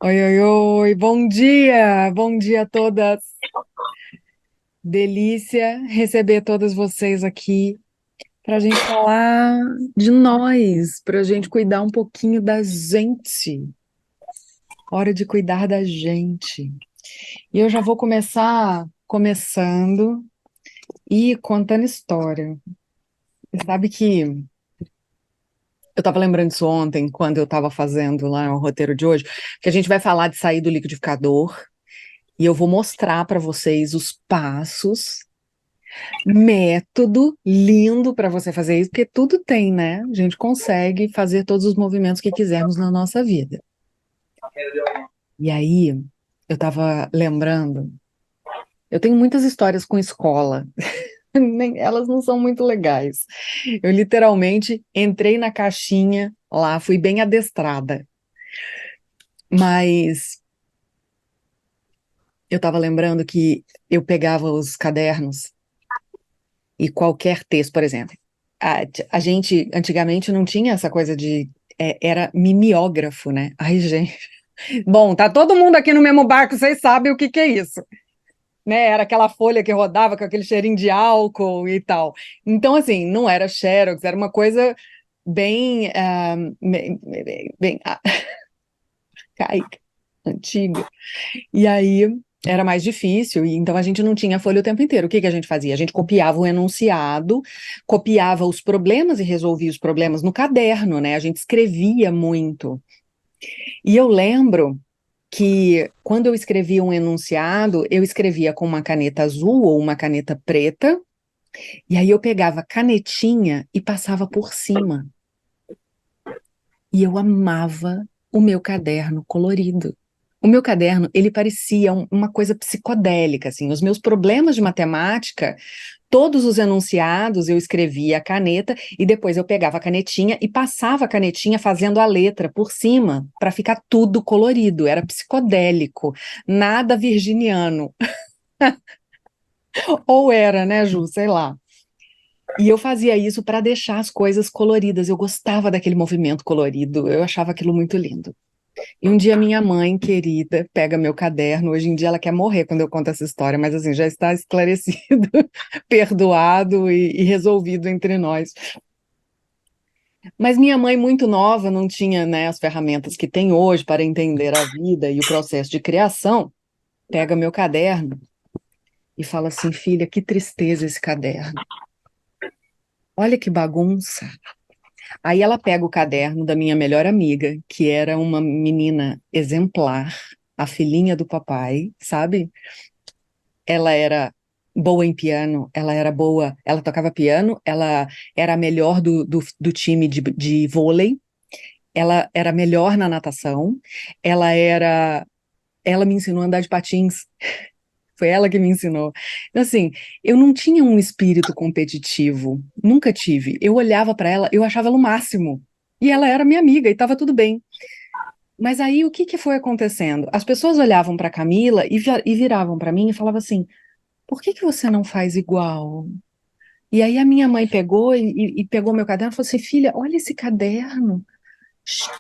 Oi, oi, oi, bom dia a todas. Delícia receber todas vocês aqui para a gente falar de nós, para a gente cuidar um pouquinho da gente. Hora de cuidar da gente. E eu já vou começando e contando história. Você sabe que eu estava lembrando disso ontem, quando eu estava fazendo lá o roteiro de hoje, que a gente vai falar de sair do liquidificador. E eu vou mostrar para vocês os passos, método lindo para você fazer isso, porque tudo tem, né? A gente consegue fazer todos os movimentos que quisermos na nossa vida. E aí, eu estava lembrando, eu tenho muitas histórias com escola, elas não são muito legais. Eu literalmente entrei na caixinha lá, fui bem adestrada, mas eu estava lembrando que eu pegava os cadernos e qualquer texto, por exemplo. A gente antigamente não tinha essa coisa de. Era mimeógrafo, né? Ai, gente. Bom, tá todo mundo aqui no mesmo barco, vocês sabem o que que é isso, né? Era aquela folha que rodava com aquele cheirinho de álcool e tal. Então, assim, não era Xerox, era uma coisa bem, bem arcaica, antiga. E aí era mais difícil, e então a gente não tinha folha o tempo inteiro. O que que a gente fazia? A gente copiava o enunciado, copiava os problemas e resolvia os problemas no caderno, né? A gente escrevia muito. E eu lembro que quando eu escrevia um enunciado, eu escrevia com uma caneta azul ou uma caneta preta, e aí eu pegava a canetinha e passava por cima. E eu amava o meu caderno colorido. O meu caderno, ele parecia uma coisa psicodélica, assim. Os meus problemas de matemática, todos os enunciados eu escrevia a caneta e depois eu pegava a canetinha e passava a canetinha fazendo a letra por cima para ficar tudo colorido. Era psicodélico, nada virginiano. Ou era, né, Ju? Sei lá. E eu fazia isso para deixar as coisas coloridas. Eu gostava daquele movimento colorido. Eu achava aquilo muito lindo. E um dia minha mãe querida pega meu caderno, hoje em dia ela quer morrer quando eu conto essa história, mas assim, já está esclarecido, perdoado e resolvido entre nós. Mas minha mãe, muito nova, não tinha, né, as ferramentas que tem hoje para entender a vida e o processo de criação, pega meu caderno e fala assim, filha, que tristeza esse caderno. Olha que bagunça. Aí ela pega o caderno da minha melhor amiga, que era uma menina exemplar, a filhinha do papai, sabe? Ela era boa em piano, ela era boa, ela tocava piano, ela era a melhor do time de vôlei, ela era melhor na natação, ela era, ela me ensinou a andar de patins, foi ela que me ensinou. Então, assim, eu não tinha um espírito competitivo, nunca tive. Eu olhava para ela, eu achava ela o máximo. E ela era minha amiga e estava tudo bem. Mas aí o que que foi acontecendo? As pessoas olhavam para Camila e viravam para mim e falavam assim: por que que você não faz igual? E aí a minha mãe pegou e pegou meu caderno e falou assim, filha, olha esse caderno,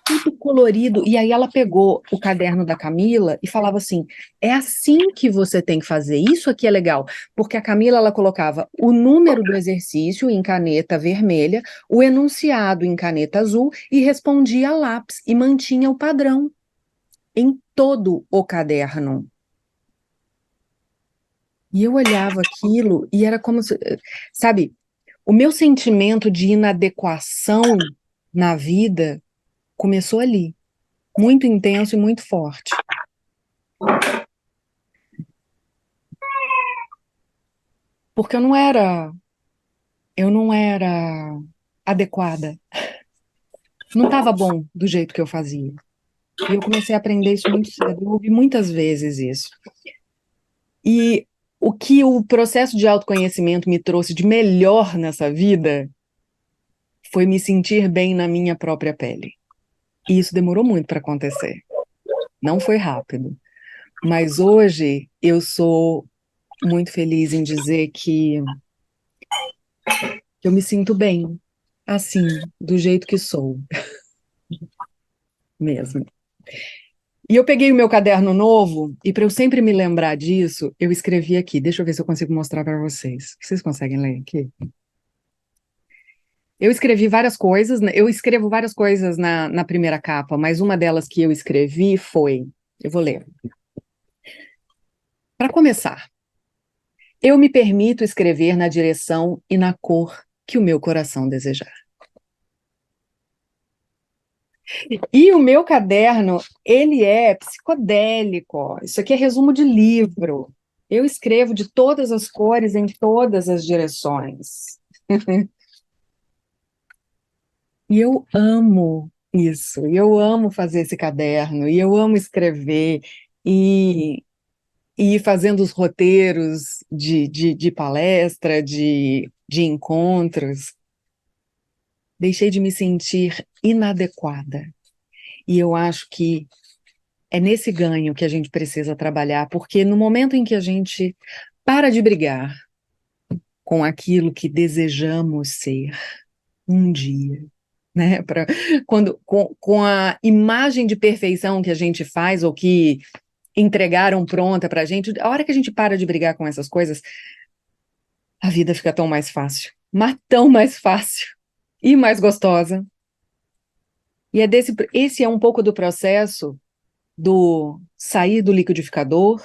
tudo colorido. E aí ela pegou o caderno da Camila e falava assim, é assim que você tem que fazer, isso aqui é legal. Porque a Camila, ela colocava o número do exercício em caneta vermelha, o enunciado em caneta azul e respondia a lápis e mantinha o padrão em todo o caderno. E eu olhava aquilo e era como se, sabe, o meu sentimento de inadequação na vida começou ali, muito intenso e muito forte, porque eu não era adequada, não estava bom do jeito que eu fazia. E eu comecei a aprender isso muito cedo, eu ouvi muitas vezes isso. E o que o processo de autoconhecimento me trouxe de melhor nessa vida foi me sentir bem na minha própria pele. E isso demorou muito para acontecer. Não foi rápido. Mas hoje eu sou muito feliz em dizer que eu me sinto bem, assim, do jeito que sou mesmo. E eu peguei o meu caderno novo e para eu sempre me lembrar disso, eu escrevi aqui. Deixa eu ver se eu consigo mostrar para vocês. Vocês conseguem ler aqui? Eu escrevi várias coisas, né? Eu escrevo várias coisas na primeira capa, mas uma delas que eu escrevi foi, eu vou ler. Para começar, eu me permito escrever na direção e na cor que o meu coração desejar. E o meu caderno, ele é psicodélico. Ó. Isso aqui é resumo de livro. Eu escrevo de todas as cores, em todas as direções. E eu amo isso. E eu amo fazer esse caderno. E eu amo escrever. E, e ir fazendo os roteiros de palestra, de encontros. Deixei de me sentir inadequada. E eu acho que é nesse ganho que a gente precisa trabalhar, porque no momento em que a gente para de brigar com aquilo que desejamos ser um dia, né? Com a imagem de perfeição que a gente faz ou que entregaram pronta para a gente, a hora que a gente para de brigar com essas coisas, a vida fica tão mais fácil, mas tão mais fácil e mais gostosa. E esse é um pouco do processo do sair do liquidificador,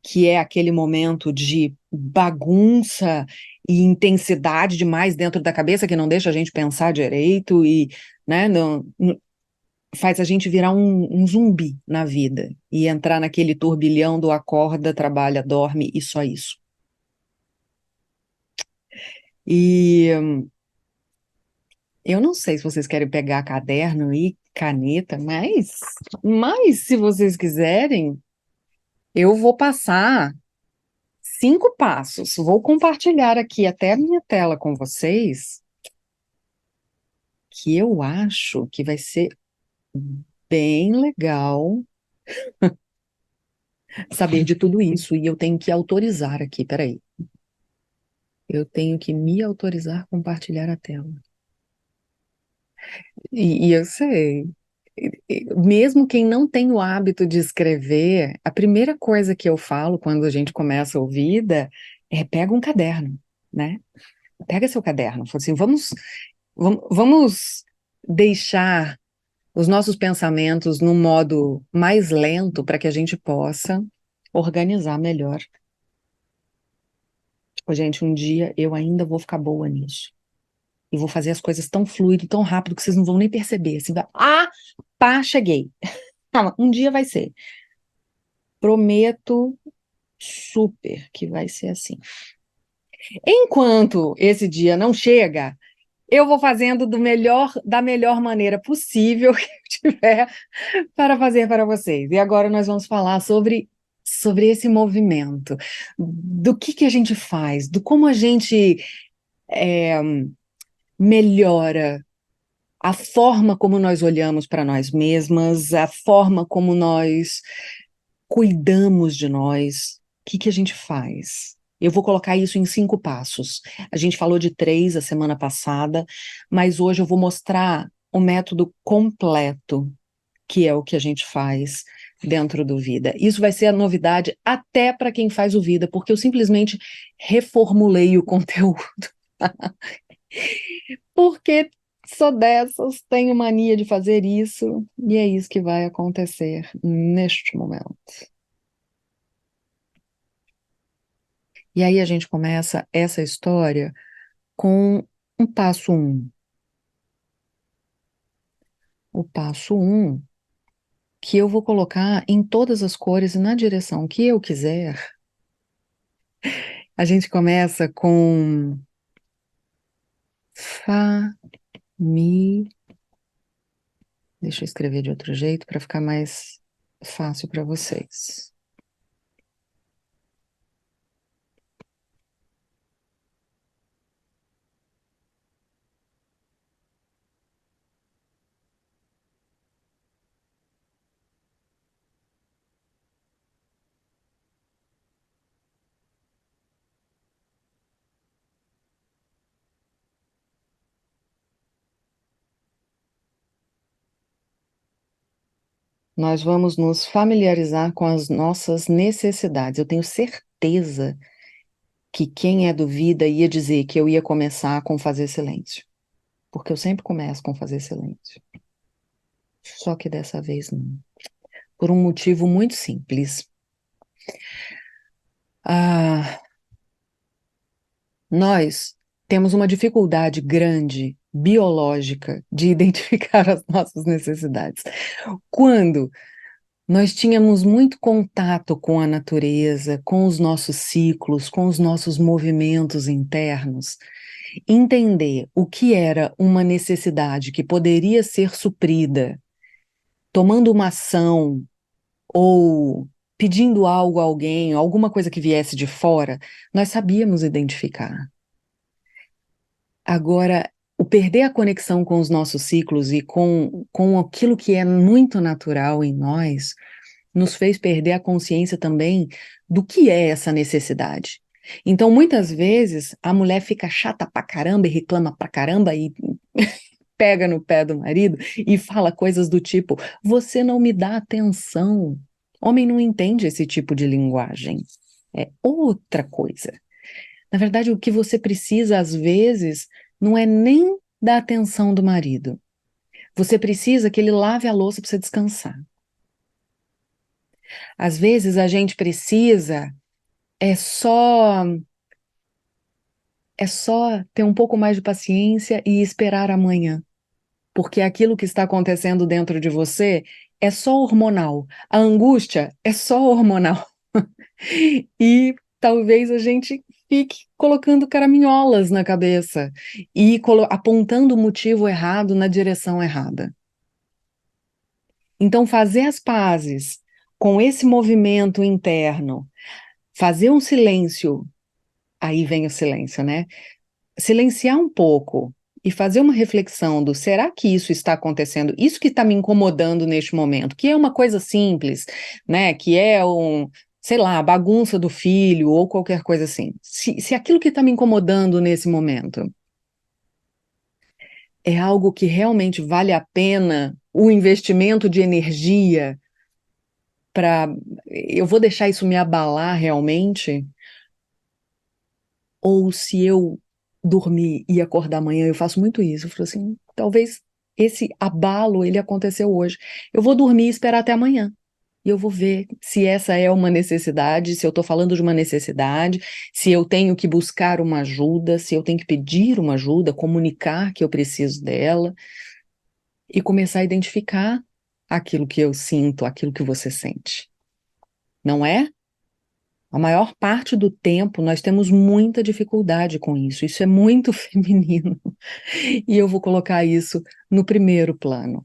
que é aquele momento de bagunça e intensidade demais dentro da cabeça que não deixa a gente pensar direito e, né, faz a gente virar um zumbi na vida e entrar naquele turbilhão do acorda, trabalha, dorme e só isso. E eu não sei se vocês querem pegar caderno e caneta, mas se vocês quiserem, eu vou passar 5 passos. Vou compartilhar aqui até a minha tela com vocês, que eu acho que vai ser bem legal saber de tudo isso. E eu tenho que autorizar aqui, peraí. Eu tenho que me autorizar a compartilhar a tela. E eu sei, mesmo quem não tem o hábito de escrever, a primeira coisa que eu falo quando a gente começa a ouvida é pega um caderno, né? Pega seu caderno, fala assim, vamos deixar os nossos pensamentos num modo mais lento para que a gente possa organizar melhor. Ô, gente, um dia eu ainda vou ficar boa nisso. E vou fazer as coisas tão fluido, tão rápido que vocês não vão nem perceber. Assim, pá, cheguei. Calma, um dia vai ser. Prometo super que vai ser assim. Enquanto esse dia não chega, eu vou fazendo da melhor maneira possível que eu tiver para fazer para vocês. E agora nós vamos falar sobre esse movimento, do que a gente faz, do como a gente é, melhora a forma como nós olhamos para nós mesmas, a forma como nós cuidamos de nós, o que a gente faz? Eu vou colocar isso em 5 passos. A gente falou de 3 a semana passada, mas hoje eu vou mostrar o método completo, que é o que a gente faz dentro do Vida. Isso vai ser a novidade até para quem faz o Vida, porque eu simplesmente reformulei o conteúdo. Porque sou dessas, tenho mania de fazer isso, e é isso que vai acontecer neste momento. E aí a gente começa essa história com um passo um. O passo um, que eu vou colocar em todas as cores e na direção que eu quiser. A gente começa com Fá, Mi. Deixa eu escrever de outro jeito para ficar mais fácil para vocês. nós vamos nos familiarizar com as nossas necessidades. Eu tenho certeza que quem é do Vida ia dizer que eu ia começar com fazer silêncio, porque eu sempre começo com fazer silêncio. Só que dessa vez não. Por um motivo muito simples. Ah, nós temos uma dificuldade grande, biológica, de identificar as nossas necessidades. Quando nós tínhamos muito contato com a natureza, com os nossos ciclos, com os nossos movimentos internos, entender o que era uma necessidade que poderia ser suprida tomando uma ação ou pedindo algo a alguém, alguma coisa que viesse de fora, nós sabíamos identificar. Agora, o perder a conexão com os nossos ciclos e com aquilo que é muito natural em nós, nos fez perder a consciência também do que é essa necessidade. Então, muitas vezes, a mulher fica chata pra caramba e reclama pra caramba e pega no pé do marido e fala coisas do tipo: você não me dá atenção. Homem não entende esse tipo de linguagem. É outra coisa. Na verdade, o que você precisa, às vezes, não é nem da atenção do marido. Você precisa que ele lave a louça para você descansar. Às vezes, a gente precisa é só é só ter um pouco mais de paciência e esperar amanhã. Porque aquilo que está acontecendo dentro de você é só hormonal. A angústia é só hormonal. E talvez a gente fique colocando caraminholas na cabeça e apontando o motivo errado na direção errada. Então, fazer as pazes com esse movimento interno, fazer um silêncio, aí vem o silêncio, né? Silenciar um pouco e fazer uma reflexão do será que isso está acontecendo? Isso que está me incomodando neste momento, que é uma coisa simples, né? Que é sei lá, a bagunça do filho ou qualquer coisa assim. Se aquilo que está me incomodando nesse momento é algo que realmente vale a pena o investimento de energia para eu vou deixar isso me abalar realmente? Ou se eu dormir e acordar amanhã, eu faço muito isso. Eu falo assim, talvez esse abalo ele aconteceu hoje. Eu vou dormir e esperar até amanhã. E eu vou ver se essa é uma necessidade, se eu estou falando de uma necessidade, se eu tenho que buscar uma ajuda, se eu tenho que pedir uma ajuda, comunicar que eu preciso dela e começar a identificar aquilo que eu sinto, aquilo que você sente. Não é? A maior parte do tempo nós temos muita dificuldade com isso. Isso é muito feminino. E eu vou colocar isso no primeiro plano.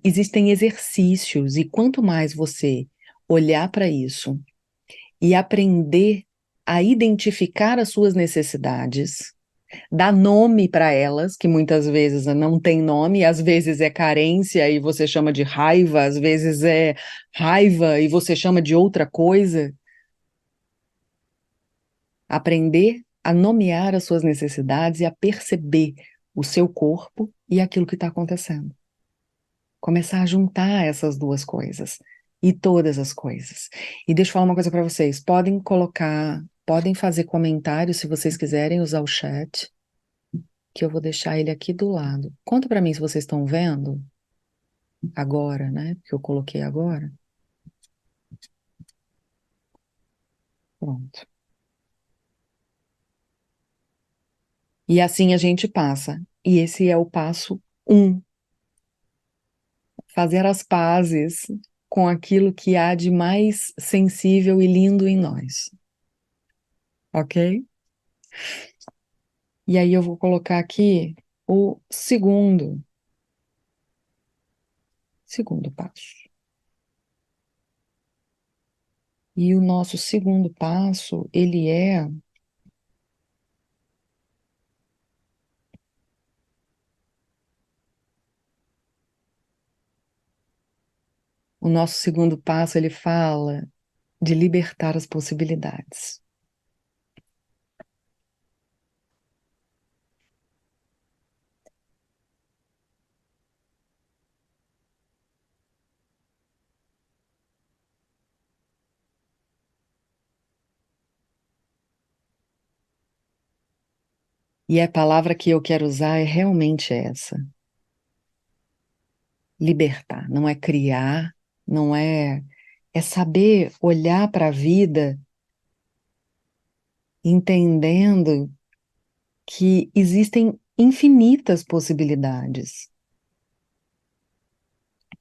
Existem exercícios, e quanto mais você olhar para isso e aprender a identificar as suas necessidades, dar nome para elas, que muitas vezes não tem nome, às vezes é carência e você chama de raiva, às vezes é raiva e você chama de outra coisa. Aprender a nomear as suas necessidades e a perceber o seu corpo e aquilo que está acontecendo. Começar a juntar essas duas coisas e todas as coisas. E deixa eu falar uma coisa para vocês: podem fazer comentários se vocês quiserem usar o chat, que eu vou deixar ele aqui do lado. Conta para mim se vocês estão vendo agora, né? Que eu coloquei agora. Pronto. E assim a gente passa. E esse é o passo 1. Fazer as pazes com aquilo que há de mais sensível e lindo em nós, ok? E aí eu vou colocar aqui o segundo passo. E o nosso segundo passo, ele é o nosso segundo passo, ele fala de libertar as possibilidades. E a palavra que eu quero usar é realmente essa: libertar. Não é criar, não é. É saber olhar para a vida entendendo que existem infinitas possibilidades.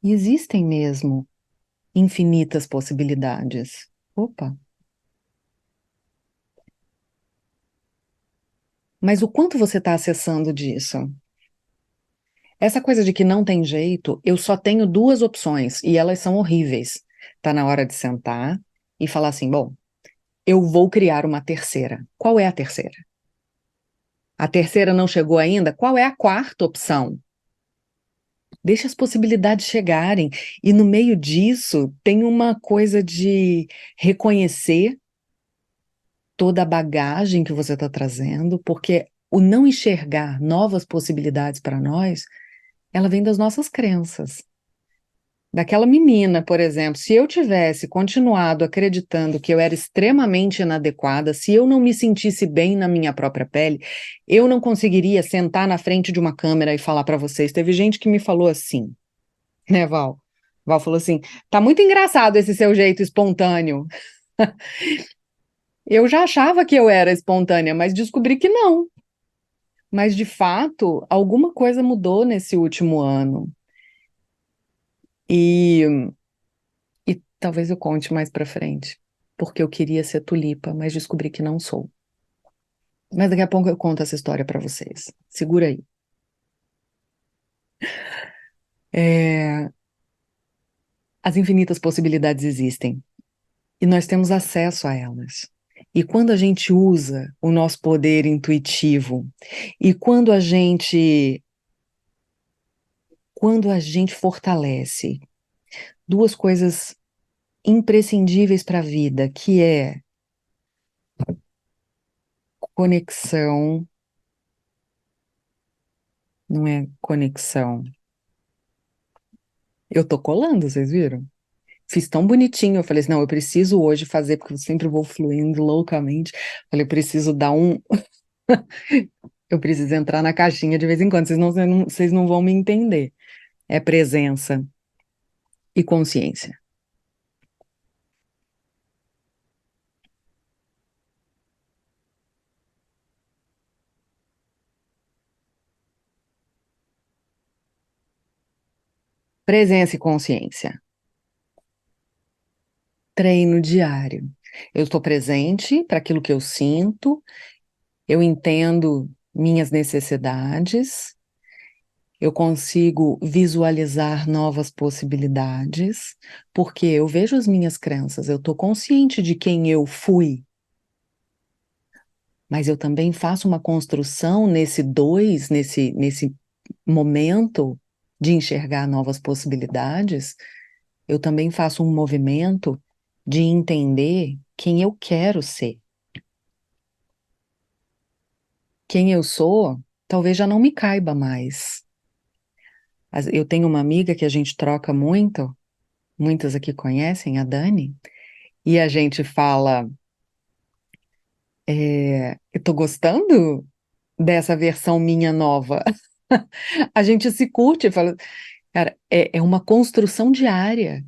E existem mesmo infinitas possibilidades. Opa! Mas o quanto você está acessando disso? Essa coisa de que não tem jeito, eu só tenho duas opções e elas são horríveis. Tá na hora de sentar e falar assim: bom, eu vou criar uma terceira. Qual é a terceira? A terceira não chegou ainda? Qual é a quarta opção? Deixa as possibilidades chegarem. E no meio disso, tem uma coisa de reconhecer toda a bagagem que você está trazendo, porque o não enxergar novas possibilidades para nós, ela vem das nossas crenças. Daquela menina, por exemplo, se eu tivesse continuado acreditando que eu era extremamente inadequada, se eu não me sentisse bem na minha própria pele, eu não conseguiria sentar na frente de uma câmera e falar para vocês. Teve gente que me falou assim, né, Val? Val falou assim: tá muito engraçado esse seu jeito espontâneo. Eu já achava que eu era espontânea, mas descobri que não. Mas, de fato, alguma coisa mudou nesse último ano. E talvez eu conte mais pra frente, porque eu queria ser tulipa, mas descobri que não sou. Mas daqui a pouco eu conto essa história pra vocês. Segura aí. É, as infinitas possibilidades existem e nós temos acesso a elas. E quando a gente usa o nosso poder intuitivo e quando a gente fortalece duas coisas imprescindíveis para a vida, que é conexão, não é conexão. Eu tô colando, vocês viram? Fiz tão bonitinho, eu falei assim, não, eu preciso hoje fazer, porque eu sempre vou fluindo loucamente. Falei, eu preciso dar um. Eu preciso entrar na caixinha de vez em quando, vocês não vão me entender. É presença e consciência. Presença e consciência. Treino diário. Eu estou presente para aquilo que eu sinto, eu entendo minhas necessidades, eu consigo visualizar novas possibilidades, porque eu vejo as minhas crenças, eu estou consciente de quem eu fui, mas eu também faço uma construção nesse momento de enxergar novas possibilidades, eu também faço um movimento de entender quem eu quero ser. Quem eu sou, talvez já não me caiba mais. Eu tenho uma amiga que a gente troca muito, muitas aqui conhecem, a Dani, e a gente fala, eu tô gostando dessa versão minha nova. A gente se curte, fala, cara, é uma construção diária.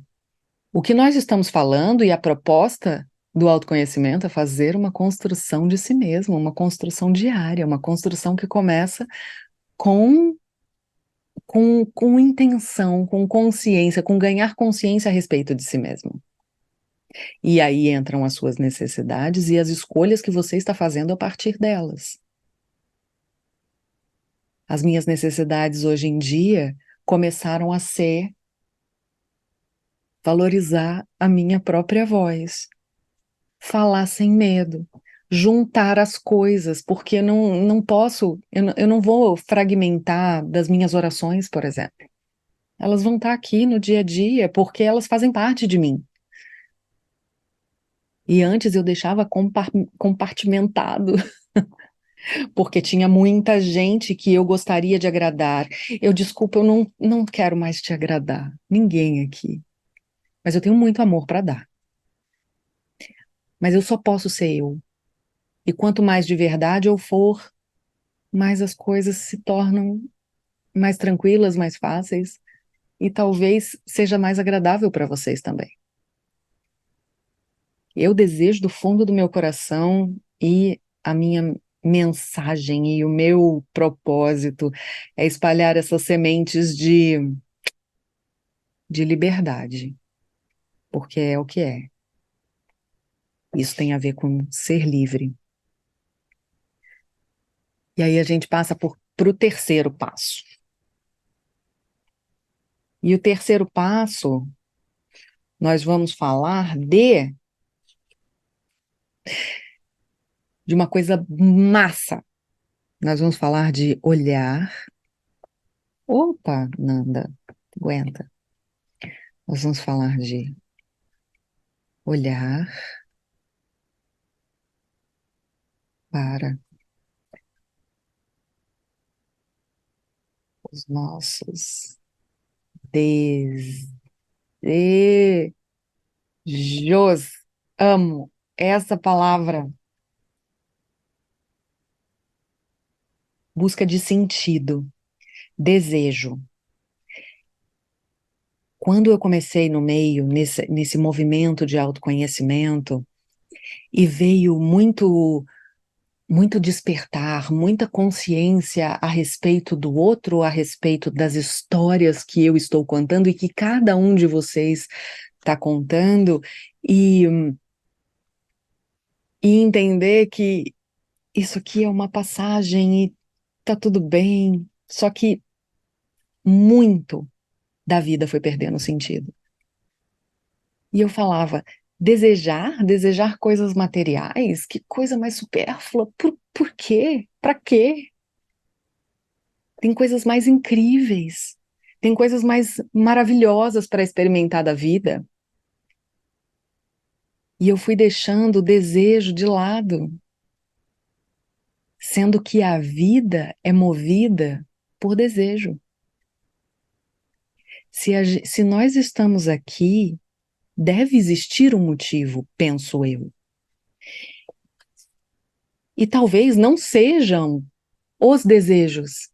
O que nós estamos falando e a proposta do autoconhecimento é fazer uma construção de si mesmo, uma construção diária, uma construção que começa com, com intenção, com consciência, com ganhar consciência a respeito de si mesmo. E aí entram as suas necessidades e as escolhas que você está fazendo a partir delas. As minhas necessidades hoje em dia começaram a ser valorizar a minha própria voz, falar sem medo, juntar as coisas, porque eu não posso, eu não vou fragmentar das minhas orações, por exemplo. Elas vão estar aqui no dia a dia porque elas fazem parte de mim. E antes eu deixava compartimentado, porque tinha muita gente que eu gostaria de agradar. Desculpa, eu não quero mais te agradar, ninguém aqui. Mas eu tenho muito amor para dar. Mas eu só posso ser eu. E quanto mais de verdade eu for, mais as coisas se tornam mais tranquilas, mais fáceis, e talvez seja mais agradável para vocês também. Eu desejo do fundo do meu coração, e a minha mensagem e o meu propósito é espalhar essas sementes de liberdade, porque é o que é. Isso tem a ver com ser livre. E aí a gente passa para o terceiro passo. E o terceiro passo, nós vamos falar de uma coisa massa. Nós vamos falar de olhar. Opa, Nanda, aguenta. Nós vamos falar de olhar para os nossos desejos. Amo essa palavra. Busca de sentido, desejo. Quando eu comecei no meio, nesse movimento de autoconhecimento, e veio muito despertar, muita consciência a respeito do outro, a respeito das histórias que eu estou contando e que cada um de vocês está contando, e, e entender que isso aqui é uma passagem e tá tudo bem, só que muito da vida foi perdendo sentido. E eu falava, desejar coisas materiais? Que coisa mais supérflua? Por quê? Para quê? Tem coisas mais incríveis, tem coisas mais maravilhosas para experimentar da vida. E eu fui deixando o desejo de lado, sendo que a vida é movida por desejo. Se nós estamos aqui, deve existir um motivo, penso eu. E talvez não sejam os desejos,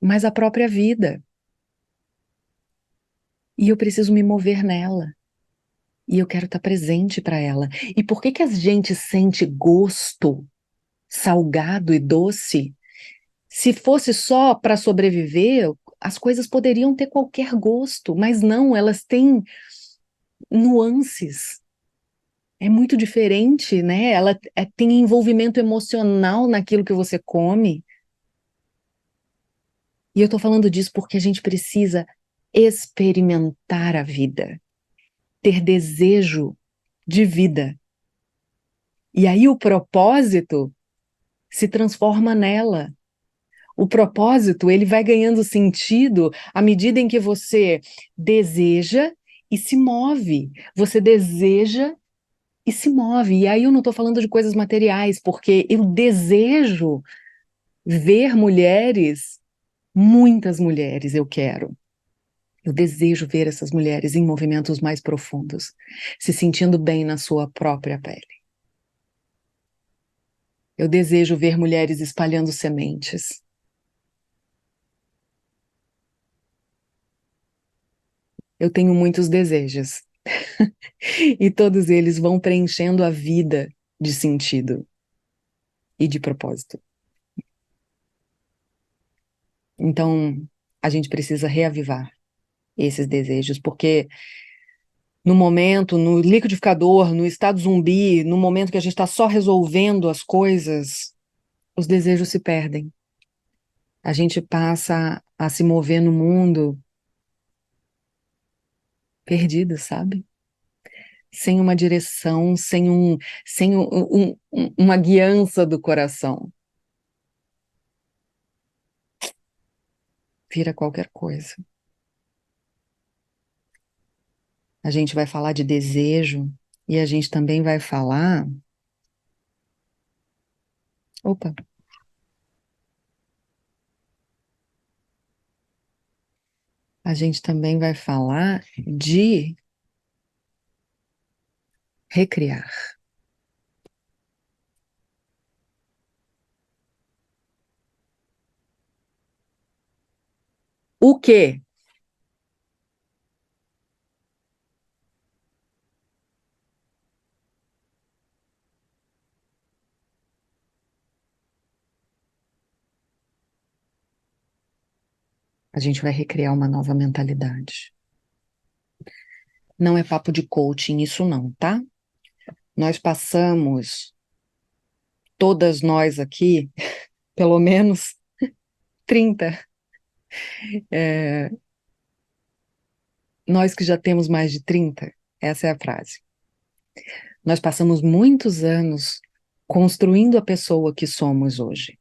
mas a própria vida. E eu preciso me mover nela. E eu quero estar presente para ela. E por que que a gente sente gosto salgado e doce? Se fosse só para sobreviver, as coisas poderiam ter qualquer gosto, mas não, elas têm nuances. É muito diferente, né? Ela tem envolvimento emocional naquilo que você come. E eu tô falando disso porque a gente precisa experimentar a vida, ter desejo de vida. E aí o propósito se transforma nela. O propósito, ele vai ganhando sentido à medida em que você deseja e se move. Você deseja e se move. E aí eu não estou falando de coisas materiais, porque eu desejo ver mulheres, muitas mulheres eu quero. Eu desejo ver essas mulheres em movimentos mais profundos, se sentindo bem na sua própria pele. Eu desejo ver mulheres espalhando sementes. Eu tenho muitos desejos. E todos eles vão preenchendo a vida de sentido e de propósito. Então, a gente precisa reavivar esses desejos, porque no momento, no liquidificador, no estado zumbi, no momento que a gente está só resolvendo as coisas, os desejos se perdem. A gente passa a se mover no mundo perdido, sabe? Sem uma direção, sem uma guiança do coração. Vira qualquer coisa. A gente vai falar de desejo e a gente também vai falar. Opa! A gente também vai falar de recriar. O quê? A gente vai recriar uma nova mentalidade. Não é papo de coaching isso não, tá? Nós passamos, todas nós aqui, pelo menos 30, é, nós que já temos mais de 30, essa é a frase. Nós passamos muitos anos construindo a pessoa que somos hoje.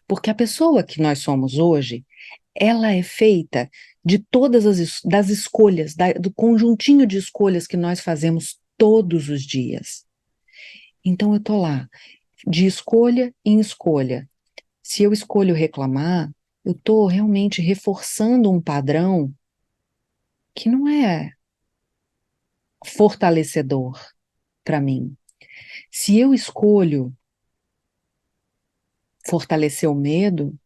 Porque a pessoa que nós somos hoje, ela é feita de todas das escolhas, do conjuntinho de escolhas que nós fazemos todos os dias. Então eu tô lá, de escolha em escolha. Se eu escolho reclamar, eu tô realmente reforçando um padrão que não é fortalecedor para mim. Se eu escolho fortalecer o medo,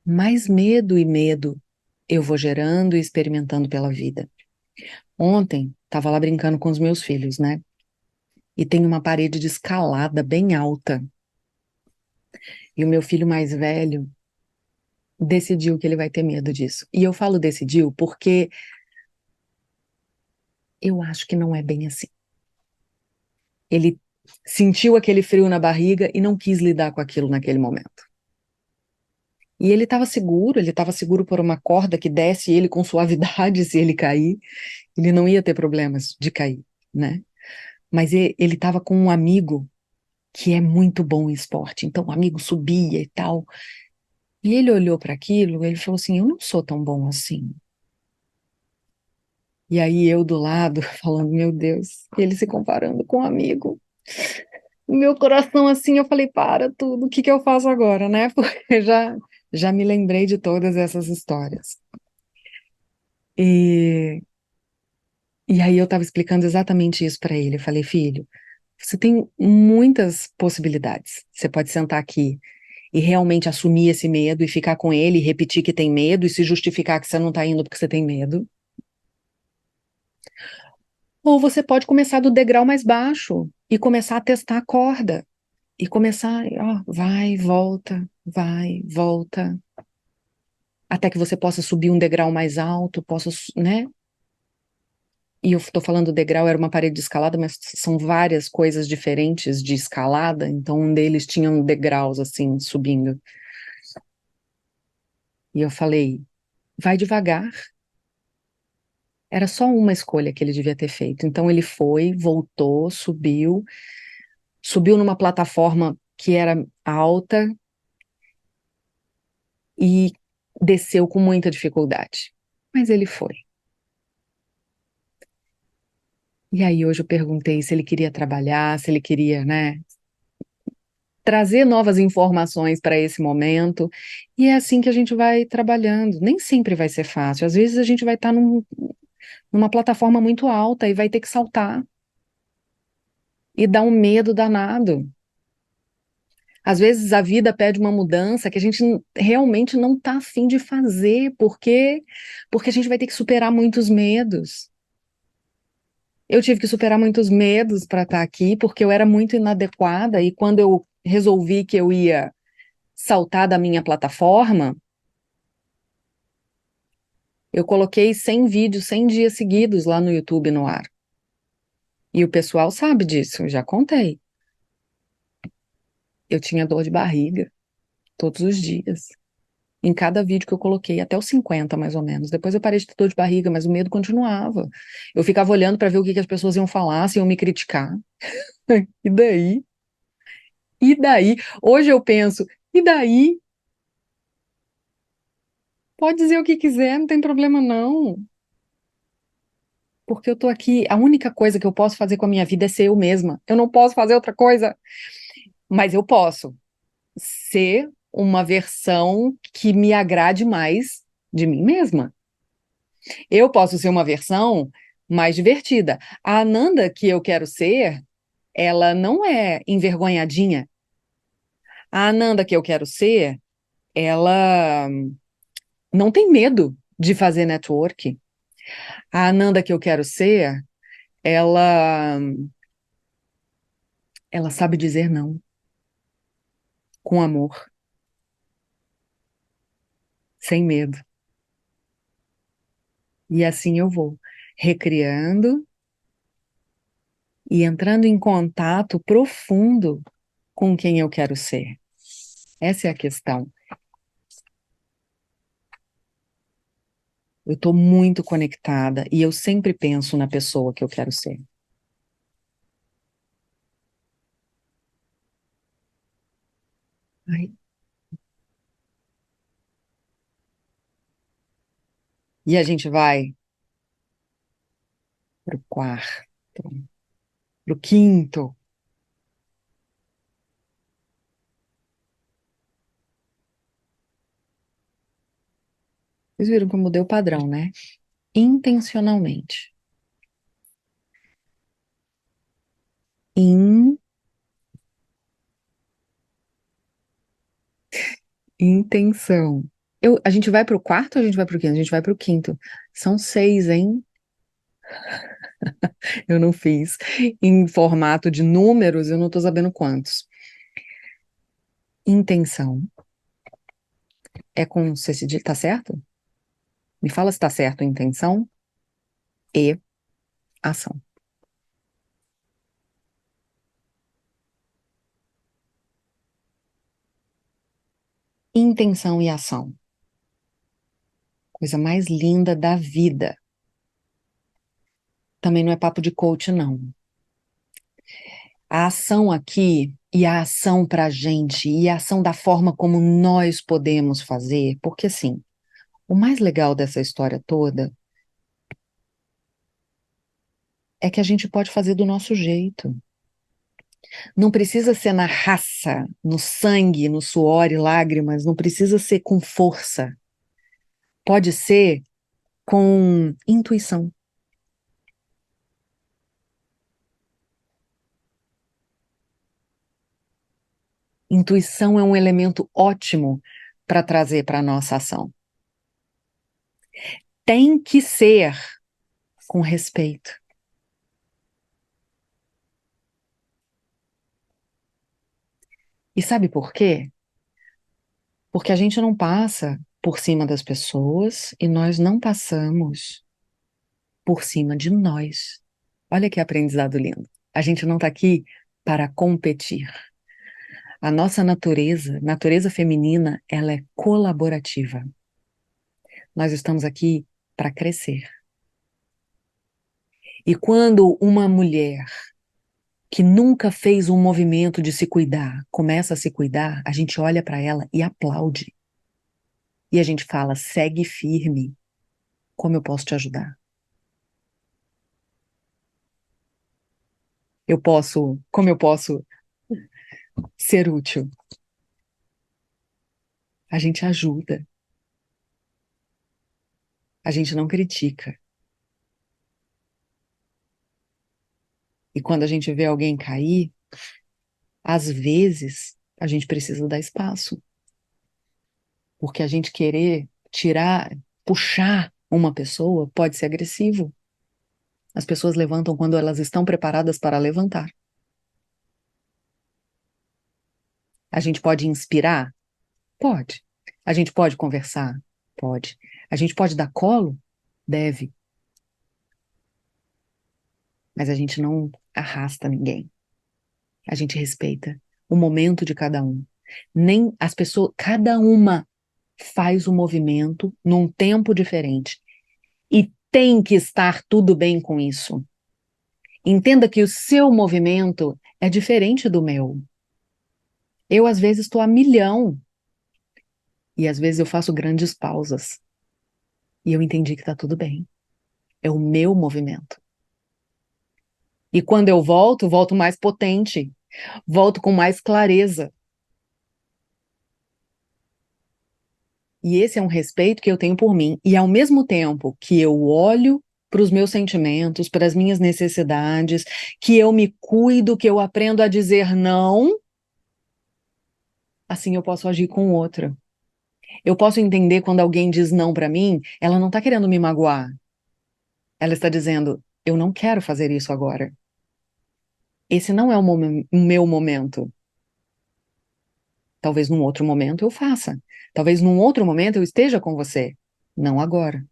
mais medo e medo eu vou gerando e experimentando pela vida. Ontem, estava lá brincando com os meus filhos, né? E tem uma parede de escalada bem alta. E o meu filho mais velho decidiu que ele vai ter medo disso. E eu falo decidiu porque eu acho que não é bem assim. Ele sentiu aquele frio na barriga e não quis lidar com aquilo naquele momento. E ele estava seguro por uma corda que desce ele com suavidade se ele cair, ele não ia ter problemas de cair, né? Mas ele estava com um amigo que é muito bom em esporte, então o amigo subia e tal. E ele olhou para aquilo, ele falou assim: eu não sou tão bom assim. E aí eu do lado, falando: meu Deus, ele se comparando com um amigo. O meu coração assim, eu falei: para tudo, o que que eu faço agora, né? Porque já me lembrei de todas essas histórias. E, e aí eu estava explicando exatamente isso para ele. Eu falei: filho, você tem muitas possibilidades. Você pode sentar aqui e realmente assumir esse medo e ficar com ele, e repetir que tem medo e se justificar que você não está indo porque você tem medo. Ou você pode começar do degrau mais baixo e começar a testar a corda. E começar, ó, vai, volta, até que você possa subir um degrau mais alto, possa, né? E eu estou falando degrau, era uma parede de escalada, mas são várias coisas diferentes de escalada, então um deles tinha um degraus assim, subindo. E eu falei, vai devagar. Era só uma escolha que ele devia ter feito. Então ele foi, voltou, subiu numa plataforma que era alta e desceu com muita dificuldade. Mas ele foi. E aí hoje eu perguntei se ele queria trabalhar, se ele queria, né, trazer novas informações para esse momento. E é assim que a gente vai trabalhando. Nem sempre vai ser fácil. Às vezes a gente vai estar numa plataforma muito alta e vai ter que saltar. E dá um medo danado. Às vezes a vida pede uma mudança que a gente realmente não está afim de fazer, porque a gente vai ter que superar muitos medos. Eu tive que superar muitos medos para estar aqui, porque eu era muito inadequada, e quando eu resolvi que eu ia saltar da minha plataforma, eu coloquei 100 vídeos, 100 dias seguidos lá no YouTube no ar. E o pessoal sabe disso, eu já contei. Eu tinha dor de barriga todos os dias. Em cada vídeo que eu coloquei, até os 50 mais ou menos. Depois eu parei de ter dor de barriga, mas o medo continuava. Eu ficava olhando para ver o que que as pessoas iam falar, se iam me criticar. E daí? E daí? Hoje eu penso, e daí? Pode dizer o que quiser, não tem problema não. Porque eu tô aqui, a única coisa que eu posso fazer com a minha vida é ser eu mesma. Eu não posso fazer outra coisa, mas eu posso ser uma versão que me agrade mais de mim mesma. Eu posso ser uma versão mais divertida. A Ananda que eu quero ser, ela não é envergonhadinha. A Ananda que eu quero ser, ela não tem medo de fazer network. A Ananda que eu quero ser, ela, ela sabe dizer não, com amor, sem medo. E assim eu vou, recriando e entrando em contato profundo com quem eu quero ser. Essa é a questão. Eu estou muito conectada e eu sempre penso na pessoa que eu quero ser. Ai. E a gente vai pro quarto, pro quinto. Vocês viram que eu mudei o padrão, né? Intencionalmente. Intenção. A gente vai pro quarto ou a gente vai pro quinto? A gente vai pro quinto. São 6, hein? Eu não fiz. Em formato de números, eu não tô sabendo quantos. Intenção. É com C cedilha, tá certo? Me fala se tá certo. Intenção e ação. Intenção e ação. Coisa mais linda da vida. Também não é papo de coach, não. A ação aqui e a ação pra gente e a ação da forma como nós podemos fazer, porque assim, o mais legal dessa história toda é que a gente pode fazer do nosso jeito. Não precisa ser na raça, no sangue, no suor e lágrimas, não precisa ser com força. Pode ser com intuição. Intuição é um elemento ótimo para trazer para a nossa ação. Tem que ser com respeito. E sabe por quê? Porque a gente não passa por cima das pessoas e nós não passamos por cima de nós. Olha que aprendizado lindo. A gente não está aqui para competir. A nossa natureza feminina, ela é colaborativa. Nós estamos aqui para crescer. E quando uma mulher que nunca fez um movimento de se cuidar começa a se cuidar, a gente olha para ela e aplaude. E a gente fala: segue firme. Como eu posso te ajudar? Como eu posso ser útil? A gente ajuda, a gente não critica. E quando a gente vê alguém cair, às vezes a gente precisa dar espaço, porque a gente querer tirar, puxar uma pessoa pode ser agressivo. As pessoas levantam quando elas estão preparadas para levantar. A gente pode inspirar? Pode. A gente pode conversar? Pode. A gente pode dar colo? Deve. Mas a gente não arrasta ninguém. A gente respeita o momento de cada um. Nem as pessoas, cada uma faz o movimento num tempo diferente. E tem que estar tudo bem com isso. Entenda que o seu movimento é diferente do meu. Eu, às vezes, estou a milhão. E, às vezes, eu faço grandes pausas. E eu entendi que está tudo bem. É o meu movimento. E quando eu volto, volto mais potente. Volto com mais clareza. E esse é um respeito que eu tenho por mim. E ao mesmo tempo que eu olho para os meus sentimentos, para as minhas necessidades, que eu me cuido, que eu aprendo a dizer não, assim eu posso agir com o outro. Eu posso entender quando alguém diz não para mim, ela não está querendo me magoar. Ela está dizendo, eu não quero fazer isso agora. Esse não é o meu momento. Talvez num outro momento eu faça. Talvez num outro momento eu esteja com você. Não agora.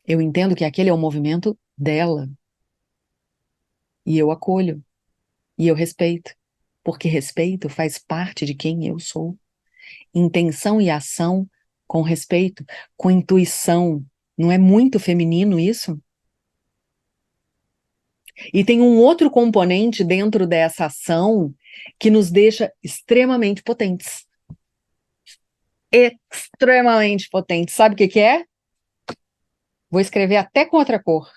Eu entendo que aquele é o movimento dela. E eu acolho. E eu respeito. Porque respeito faz parte de quem eu sou. Intenção e ação com respeito, com intuição. Não é muito feminino isso? E tem um outro componente dentro dessa ação que nos deixa extremamente potentes. Extremamente potentes. Sabe o que que é? Vou escrever até com outra cor.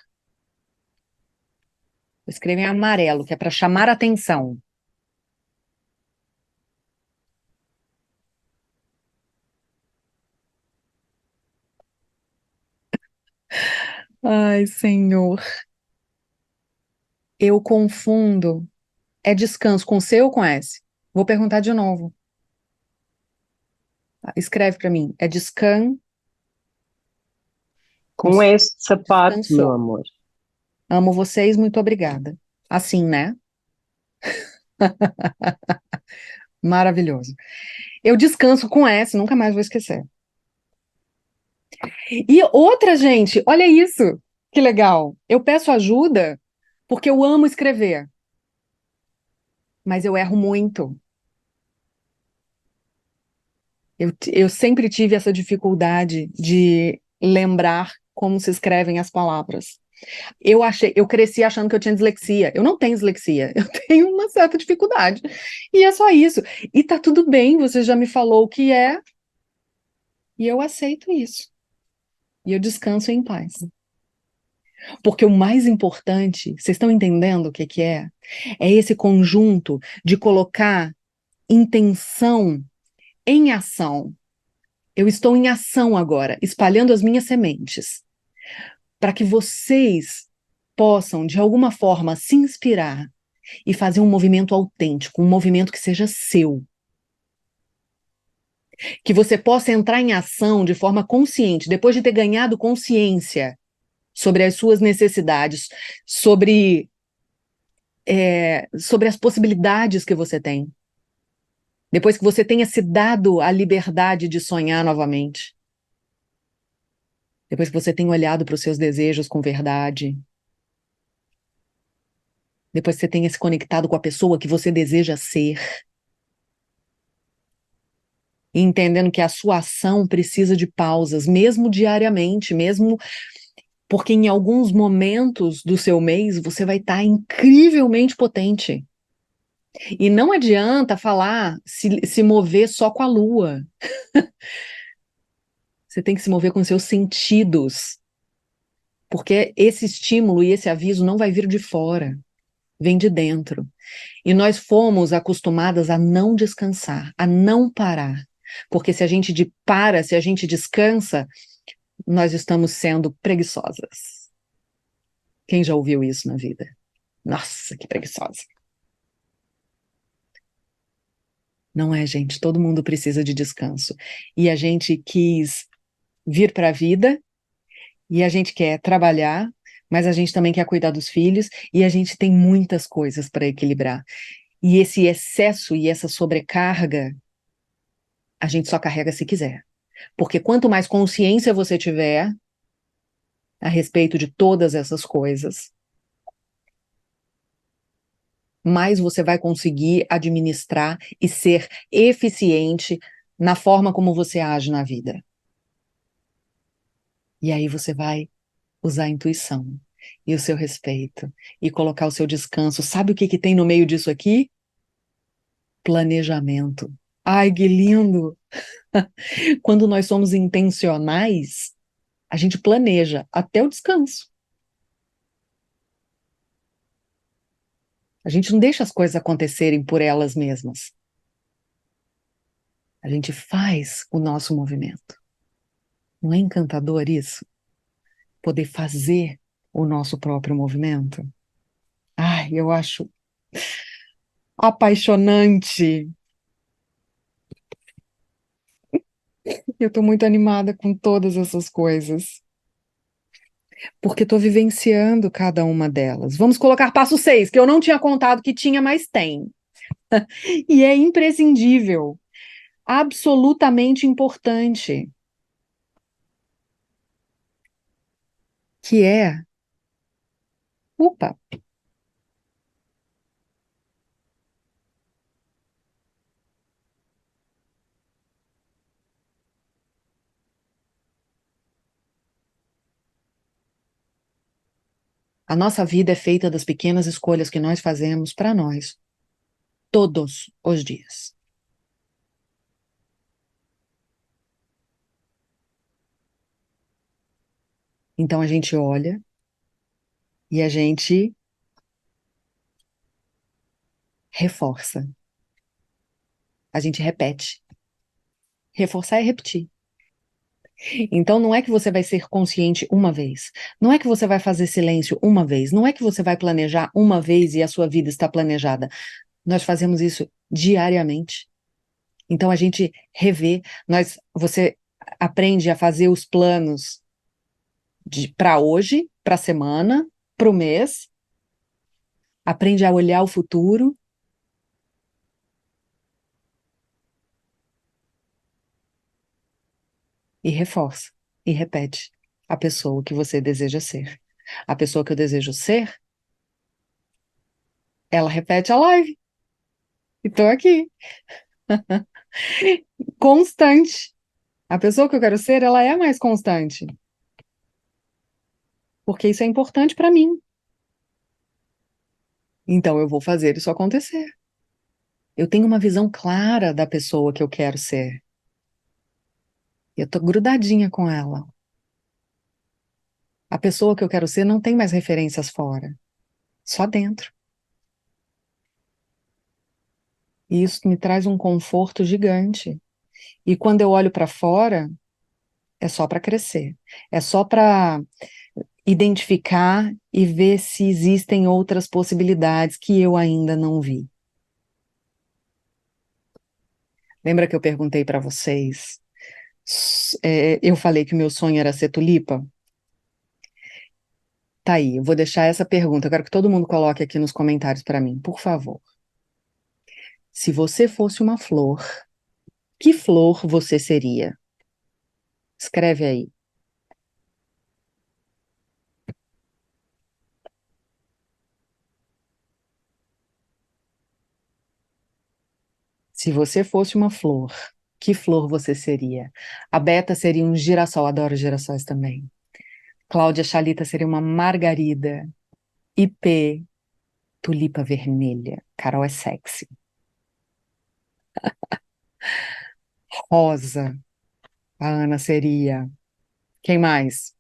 Vou escrever em amarelo, que é para chamar atenção. Ai, Senhor. Eu confundo. É descanso com C ou com S? Vou perguntar de novo. Escreve para mim. É Com esse sapato, meu descansou. amor. Amo vocês, muito obrigada. Assim, né? Maravilhoso. Eu descanso com S, nunca mais vou esquecer. E outra, gente, olha isso. Que legal. Eu peço ajuda porque eu amo escrever, mas eu erro muito. Eu sempre tive essa dificuldade de lembrar como se escrevem as palavras. Eu cresci achando que eu tinha dislexia. Eu não tenho dislexia, eu tenho uma certa dificuldade. E é só isso. E tá tudo bem, você já me falou o que é, e eu aceito isso. E eu descanso em paz. Porque o mais importante, vocês estão entendendo o que que é? É esse conjunto de colocar intenção em ação. Eu estou em ação agora, espalhando as minhas sementes, para que vocês possam, de alguma forma, se inspirar e fazer um movimento autêntico, um movimento que seja seu. Que você possa entrar em ação de forma consciente, depois de ter ganhado consciência sobre as suas necessidades, sobre as possibilidades que você tem. Depois que você tenha se dado a liberdade de sonhar novamente. Depois que você tenha olhado para os seus desejos com verdade. Depois que você tenha se conectado com a pessoa que você deseja ser. E entendendo que a sua ação precisa de pausas, mesmo diariamente, mesmo porque em alguns momentos do seu mês você vai estar incrivelmente potente. E não adianta falar, se mover só com a lua. Você tem que se mover com seus sentidos. Porque esse estímulo e esse aviso não vai vir de fora, vem de dentro. E nós fomos acostumadas a não descansar, a não parar. Porque se a gente para, se a gente descansa, nós estamos sendo preguiçosas. Quem já ouviu isso na vida? Nossa, que preguiçosa. Não é, gente, todo mundo precisa de descanso. E a gente quis vir para a vida, e a gente quer trabalhar, mas a gente também quer cuidar dos filhos, e a gente tem muitas coisas para equilibrar. E esse excesso e essa sobrecarga, a gente só carrega se quiser. Porque quanto mais consciência você tiver a respeito de todas essas coisas, mais você vai conseguir administrar e ser eficiente na forma como você age na vida. E aí você vai usar a intuição e o seu respeito e colocar o seu descanso. Sabe o que que tem no meio disso aqui? Planejamento. Ai, que lindo! Quando nós somos intencionais, a gente planeja até o descanso. A gente não deixa as coisas acontecerem por elas mesmas. A gente faz o nosso movimento. Não é encantador isso? Poder fazer o nosso próprio movimento? Ai, eu acho apaixonante. Eu tô muito animada com todas essas coisas, porque tô vivenciando cada uma delas. Vamos colocar passo 6, que eu não tinha contado que tinha, mas tem. E é imprescindível, absolutamente importante, que é, opa, a nossa vida é feita das pequenas escolhas que nós fazemos para nós, todos os dias. Então a gente olha e a gente reforça, a gente repete. Reforçar é repetir. Então não é que você vai ser consciente uma vez, não é que você vai fazer silêncio uma vez, não é que você vai planejar uma vez e a sua vida está planejada. Nós fazemos isso diariamente. Então a gente revê, você aprende a fazer os planos para hoje, para a semana, para o mês, aprende a olhar o futuro e reforça e repete a pessoa que você deseja ser. A pessoa que eu desejo ser, ela repete a live. E tô aqui, constante. A pessoa que eu quero ser, ela é mais constante, porque isso é importante para mim. Então eu vou fazer isso acontecer. Eu tenho uma visão clara da pessoa que eu quero ser. Eu tô grudadinha com ela. A pessoa que eu quero ser não tem mais referências fora, só dentro. E isso me traz um conforto gigante. E quando eu olho para fora, é só para crescer. É só para identificar e ver se existem outras possibilidades que eu ainda não vi. Lembra que eu perguntei para vocês? Eu falei que o meu sonho era ser tulipa? Tá aí, eu vou deixar essa pergunta. Eu quero que todo mundo coloque aqui nos comentários para mim, por favor. Se você fosse uma flor, que flor você seria? Escreve aí. Se você fosse uma flor, que flor você seria? A Beta seria um girassol, adoro girassóis também. Cláudia Chalita seria uma margarida. IP, tulipa vermelha. Carol é sexy. Rosa, a Ana seria. Quem mais?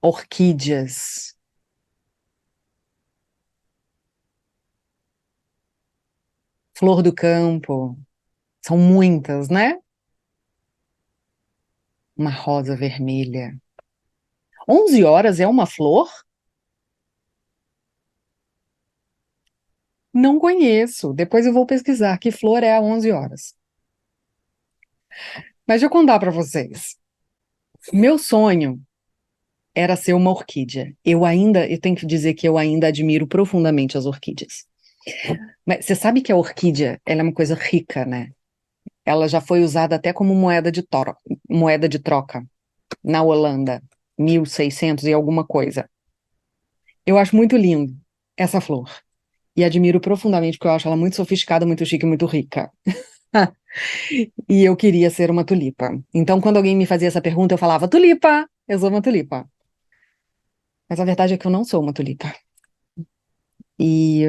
Orquídeas. Flor do campo. São muitas, né? Uma rosa vermelha. 11 horas é uma flor? Não conheço. Depois eu vou pesquisar que flor é a 11 horas. Mas deixa eu contar para vocês. Meu sonho era ser uma orquídea. Eu tenho que dizer que eu ainda admiro profundamente as orquídeas. Mas você sabe que a orquídea, ela é uma coisa rica, né? Ela já foi usada até como moeda de troca na Holanda, 1600 e alguma coisa. Eu acho muito lindo essa flor. E admiro profundamente porque eu acho ela muito sofisticada, muito chique, muito rica. E eu queria ser uma tulipa. Então, quando alguém me fazia essa pergunta, eu falava: tulipa! Eu sou uma tulipa. Mas a verdade é que eu não sou uma tulipa. E,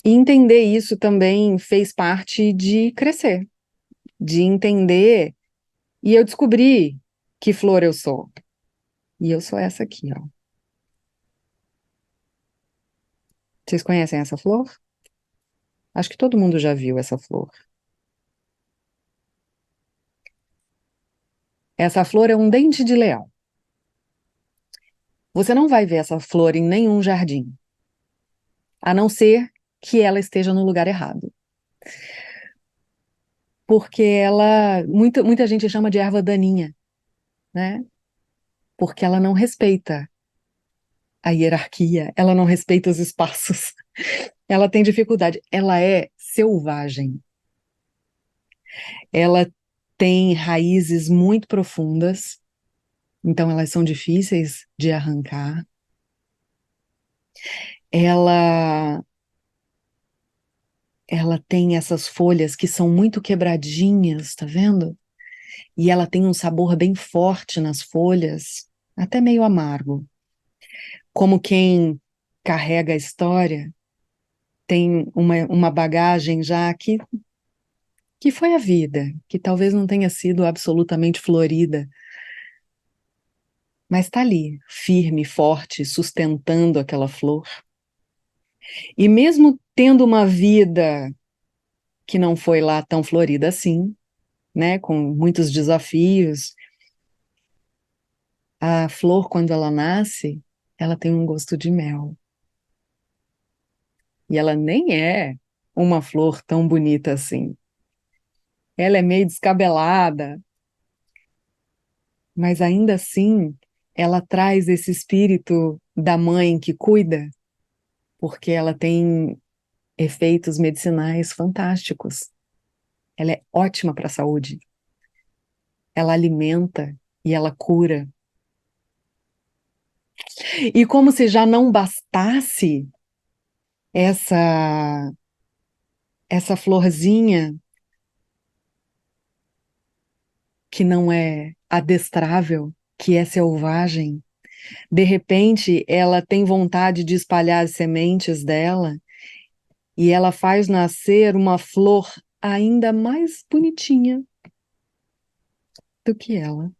e entender isso também fez parte de crescer, de entender. E eu descobri que flor eu sou. E eu sou essa aqui, ó. Vocês conhecem essa flor? Acho que todo mundo já viu essa flor. Essa flor é um dente de leão. Você não vai ver essa flor em nenhum jardim, a não ser que ela esteja no lugar errado. porque muita gente chama de erva daninha, né? Porque ela não respeita a hierarquia, ela não respeita os espaços, ela tem dificuldade, ela é selvagem, ela tem raízes muito profundas, então elas são difíceis de arrancar. Ela ela tem essas folhas que são muito quebradinhas, tá vendo? E ela tem um sabor bem forte nas folhas, até meio amargo. Como quem carrega a história, tem uma bagagem já que foi a vida, que talvez não tenha sido absolutamente florida, mas está ali, firme, forte, sustentando aquela flor. E mesmo tendo uma vida que não foi lá tão florida assim, né, com muitos desafios, a flor, quando ela nasce, ela tem um gosto de mel. E ela nem é uma flor tão bonita assim. Ela é meio descabelada, mas ainda assim ela traz esse espírito da mãe que cuida, porque ela tem efeitos medicinais fantásticos. Ela é ótima para a saúde. Ela alimenta e ela cura. E como se já não bastasse essa essa florzinha que não é adestrável, que é selvagem, de repente ela tem vontade de espalhar as sementes dela e ela faz nascer uma flor ainda mais bonitinha do que ela,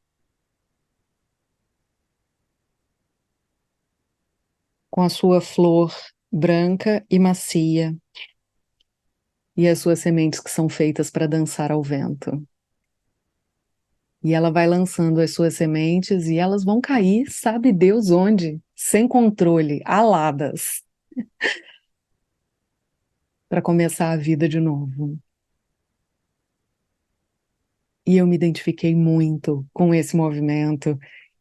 com a sua flor branca e macia e as suas sementes que são feitas para dançar ao vento. E ela vai lançando as suas sementes e elas vão cair, sabe Deus onde, sem controle, aladas, para começar a vida de novo. E eu me identifiquei muito com esse movimento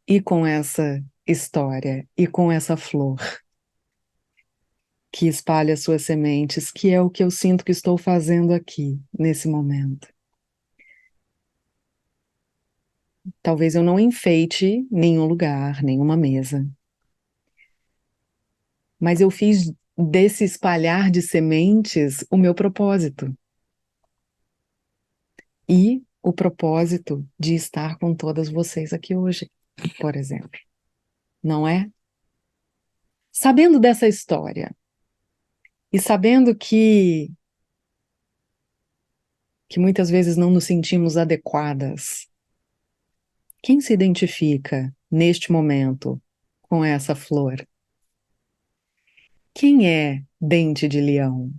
e com essa história e com essa flor que espalha suas sementes, que é o que eu sinto que estou fazendo aqui, nesse momento. Talvez eu não enfeite nenhum lugar, nenhuma mesa, mas eu fiz desse espalhar de sementes o meu propósito. E o propósito de estar com todas vocês aqui hoje, por exemplo. Não é? Sabendo dessa história e sabendo que muitas vezes não nos sentimos adequadas, quem se identifica neste momento com essa flor? Quem é Dente de Leão?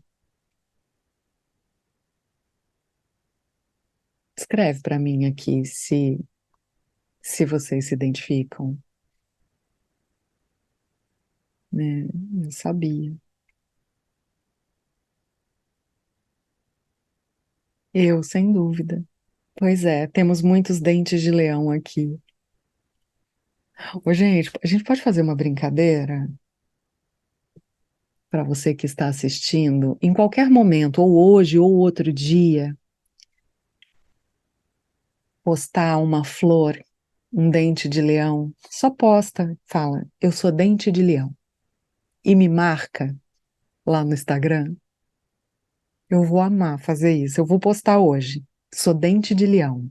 Escreve para mim aqui se vocês se identificam, né? Eu sabia. Eu, sem dúvida. Pois é, temos muitos dentes de leão aqui. Ô, gente, a gente pode fazer uma brincadeira para você que está assistindo, em qualquer momento, ou hoje ou outro dia, postar uma flor, um dente de leão. Só posta, fala, eu sou dente de leão. E me marca lá no Instagram. Eu vou amar fazer isso. Eu vou postar hoje. Sou dente de leão.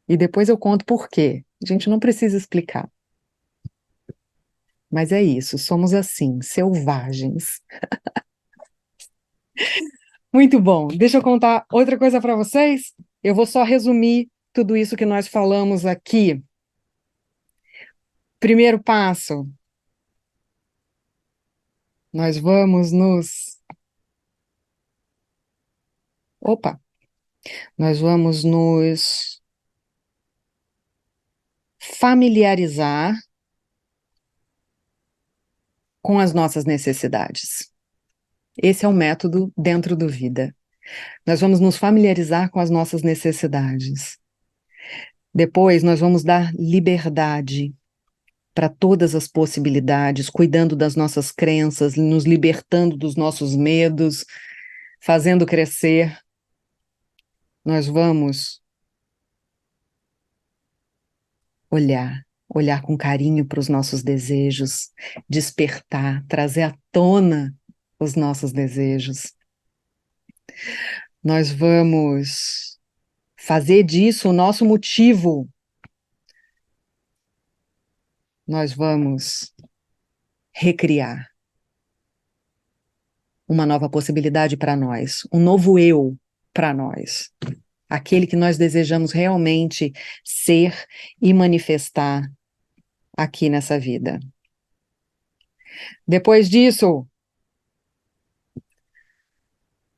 E depois eu conto por quê. A gente não precisa explicar. Mas é isso, somos assim, selvagens. Muito bom. Deixa eu contar outra coisa para vocês. Eu vou só resumir tudo isso que nós falamos aqui. Primeiro passo, nós vamos nos. Opa! Nós vamos nos familiarizar com as nossas necessidades. Esse é o método dentro do Vida. Nós vamos nos familiarizar com as nossas necessidades. Depois, nós vamos dar liberdade para todas as possibilidades, cuidando das nossas crenças, nos libertando dos nossos medos, fazendo crescer. Nós vamos olhar com carinho para os nossos desejos, despertar, trazer à tona os nossos desejos. Nós vamos fazer disso o nosso motivo. Nós vamos recriar uma nova possibilidade para nós, um novo eu para nós, aquele que nós desejamos realmente ser e manifestar aqui nessa vida. Depois disso,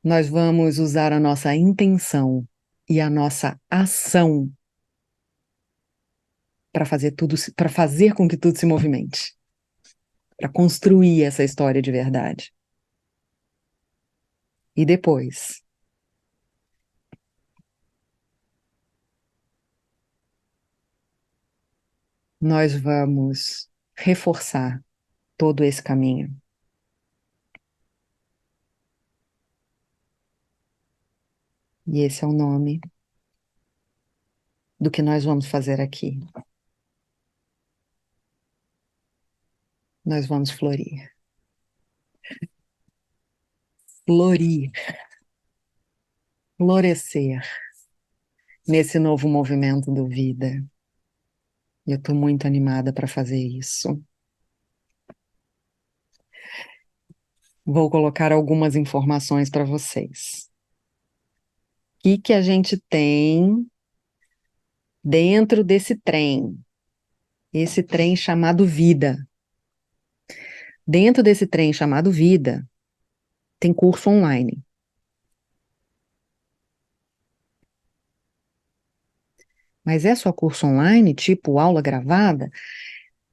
nós vamos usar a nossa intenção e a nossa ação para fazer com que tudo se movimente, para construir essa história de verdade. E depois, nós vamos reforçar todo esse caminho. E esse é o nome do que nós vamos fazer aqui. Nós vamos florir. Florir. Florescer nesse novo movimento do Vida. E eu estou muito animada para fazer isso. Vou colocar algumas informações para vocês. O que a gente tem dentro desse trem? Esse trem chamado Vida. Dentro desse trem chamado Vida, tem curso online. Mas é só curso online, tipo aula gravada?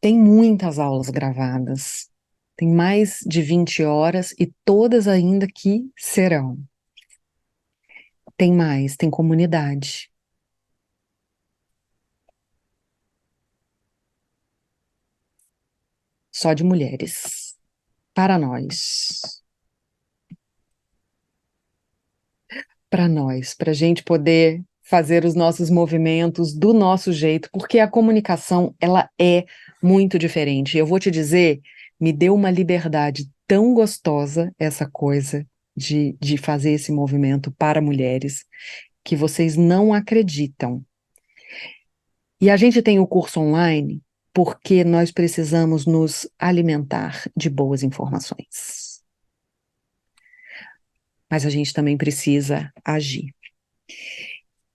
Tem muitas aulas gravadas. Tem mais de 20 horas e todas ainda que serão. Tem mais, tem comunidade. Só de mulheres. Para nós. Para nós, para a gente poder fazer os nossos movimentos do nosso jeito, porque a comunicação, ela é muito diferente. Eu vou te dizer, me deu uma liberdade tão gostosa essa coisa de fazer esse movimento para mulheres, que vocês não acreditam. E a gente tem o curso online porque nós precisamos nos alimentar de boas informações. Mas a gente também precisa agir.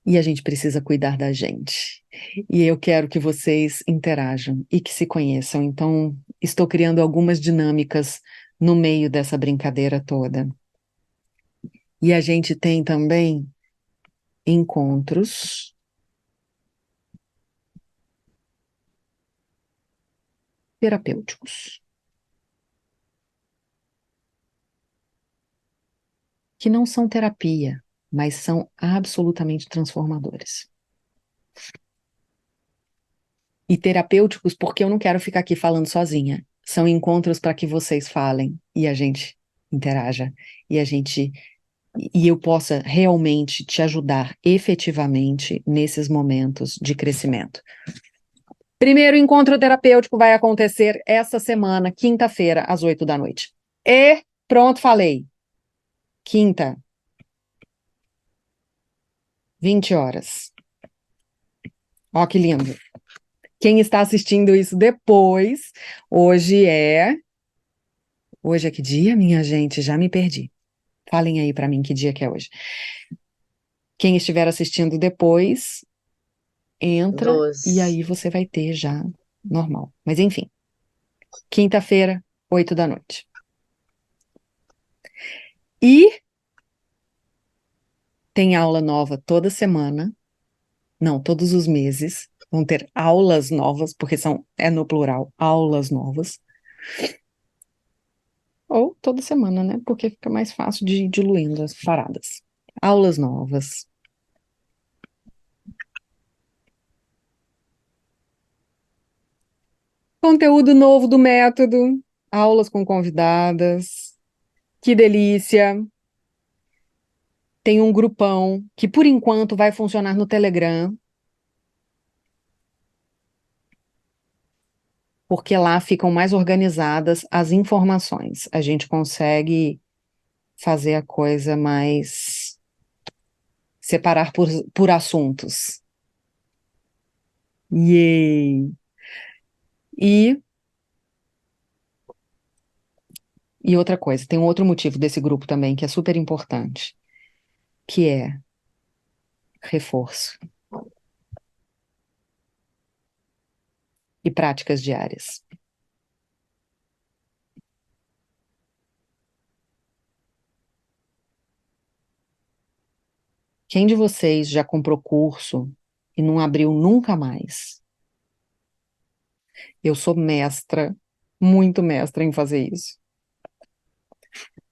E a gente precisa cuidar da gente. E eu quero que vocês interajam e que se conheçam. Então, estou criando algumas dinâmicas no meio dessa brincadeira toda. E a gente tem também encontros terapêuticos, que não são terapia, mas são absolutamente transformadores. E terapêuticos porque eu não quero ficar aqui falando sozinha. São encontros para que vocês falem e a gente interaja e eu possa realmente te ajudar efetivamente nesses momentos de crescimento. Primeiro encontro terapêutico vai acontecer essa semana, quinta-feira, às 8 da noite. E pronto, falei. Quinta, 20 horas. Ó, que lindo. Quem está assistindo isso depois, hoje é que dia, minha gente? Já me perdi. Falem aí para mim que dia que é hoje. Quem estiver assistindo depois, entra 12. e aí você vai ter já normal. Mas enfim, quinta-feira, 8 da noite. E tem aula nova toda semana. Não, todos os meses. Vão ter aulas novas, porque é no plural, aulas novas. Ou toda semana, né? Porque fica mais fácil de ir diluindo as paradas. Aulas novas. Conteúdo novo do método. Aulas com convidadas. Que delícia! Tem um grupão que, por enquanto, vai funcionar no Telegram, porque lá ficam mais organizadas as informações. A gente consegue fazer a coisa mais separar por assuntos. Yay! E, e outra coisa, tem um outro motivo desse grupo também que é super importante, que é reforço e práticas diárias. Quem de vocês já comprou curso e não abriu nunca mais? Eu sou mestra, muito mestra em fazer isso.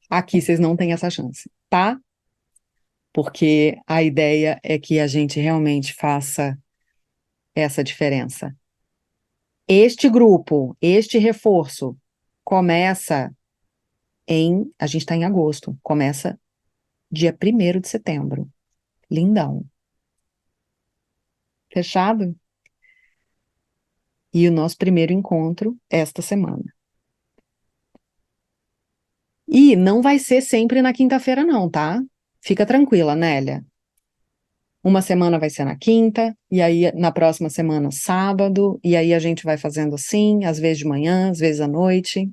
Aqui vocês não têm essa chance, tá? Porque a ideia é que a gente realmente faça essa diferença. Este grupo, este reforço, começa a gente está em agosto, começa dia 1º de setembro. Lindão. Fechado? E o nosso primeiro encontro esta semana. E não vai ser sempre na quinta-feira, não, tá? Fica tranquila, Nélia. Uma semana vai ser na quinta, e aí na próxima semana, sábado, e aí a gente vai fazendo assim, às vezes de manhã, às vezes à noite.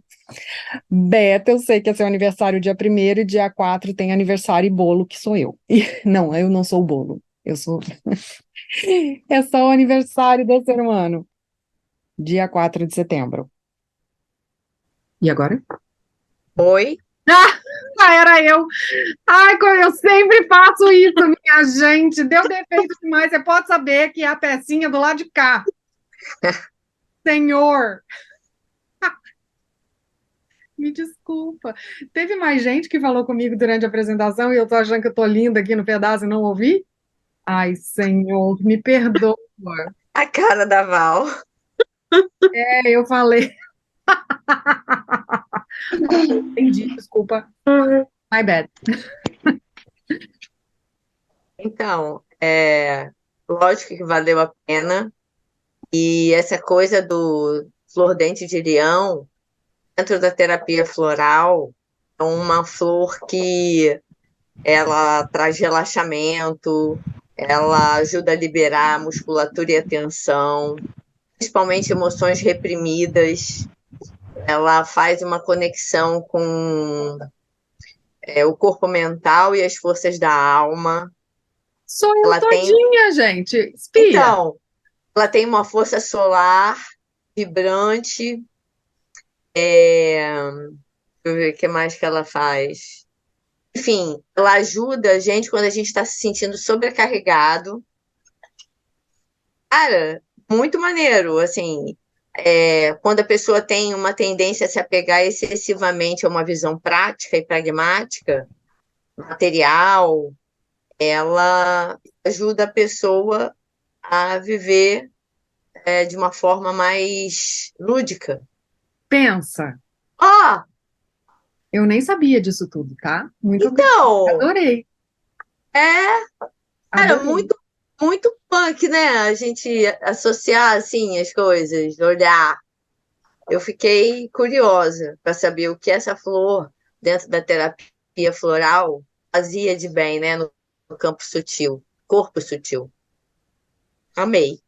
Beta, eu sei que é seu aniversário dia 1º e dia 4 tem aniversário e bolo, que sou eu. Não, eu não sou o bolo. Eu sou. É só o aniversário do ser humano. Dia 4 de setembro. E agora? Oi? Era eu. Ai, como eu sempre faço isso, minha gente. Deu defeito demais. Você pode saber que é a pecinha do lado de cá. Senhor, me desculpa. Teve mais gente que falou comigo durante a apresentação e eu tô achando que eu tô linda aqui no pedaço e não ouvi? Ai, Senhor, me perdoa. A cara da Val. É, eu falei. Entendi, desculpa. My bad. Então, lógico que valeu a pena. E essa coisa do flor dente de leão, dentro da terapia floral, é uma flor que ela traz relaxamento, ela ajuda a liberar a musculatura e a tensão, principalmente emoções reprimidas. Ela faz uma conexão com o corpo mental e as forças da alma. Sou eu Ela tem, todinha, gente. Espia. então, ela tem uma força solar vibrante. Deixa eu ver o que mais que ela faz. Enfim, ela ajuda a gente quando a gente está se sentindo sobrecarregado. Cara, muito maneiro, assim, quando a pessoa tem uma tendência a se apegar excessivamente a uma visão prática e pragmática, material, ela ajuda a pessoa a viver de uma forma mais lúdica. Pensa. Ah, Eu nem sabia disso tudo, tá? Muito obrigada. então, Adorei. é, cara, Adorei. muito punk, né? A gente associar assim as coisas, olhar. Eu fiquei curiosa para saber o que essa flor, dentro da terapia floral, fazia de bem, né? No campo sutil, corpo sutil. Amei.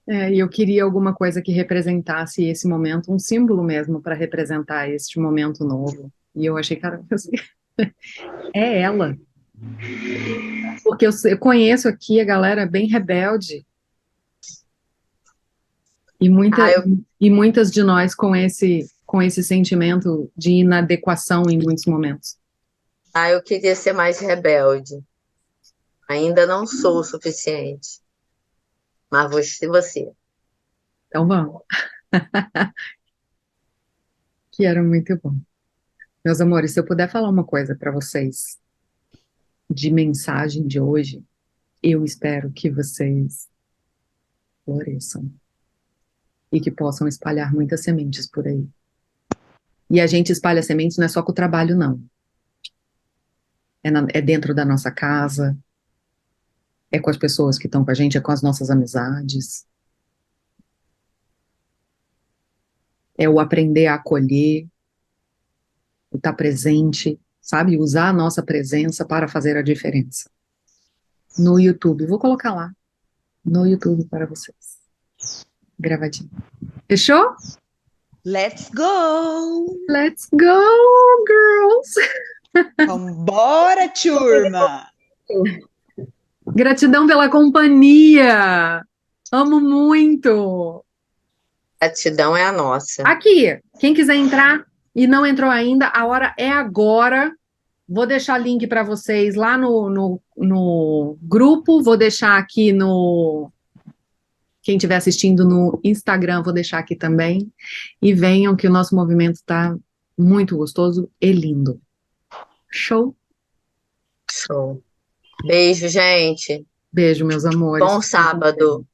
E eu queria alguma coisa que representasse esse momento, um símbolo mesmo para representar este momento novo. E eu achei, cara, é ela. Porque eu conheço aqui a galera bem rebelde e, Ah, eu, e muitas de nós com esse sentimento de inadequação em muitos momentos. eu queria ser mais rebelde. Ainda não sou o suficiente. Mas você. Então vamos, que era muito bom. Meus amores, se eu puder falar uma coisa para vocês de mensagem de hoje, eu espero que vocês floresçam e que possam espalhar muitas sementes por aí. E a gente espalha sementes não é só com o trabalho, não. É dentro da nossa casa, é com as pessoas que estão com a gente, é com as nossas amizades, é o aprender a acolher, o estar presente, sabe? Usar a nossa presença para fazer a diferença. No YouTube, vou colocar lá, no YouTube para vocês. Gravadinho. Fechou? Let's go! Let's go, girls! Vambora, turma! Gratidão pela companhia! Amo muito! Gratidão é a nossa. Aqui, quem quiser entrar e não entrou ainda, a hora é agora. Vou deixar link para vocês lá no grupo, vou deixar aqui no. Quem estiver assistindo no Instagram, vou deixar aqui também. E venham, que o nosso movimento está muito gostoso e lindo. Show? Show. Beijo, gente. Beijo, meus amores. Bom sábado.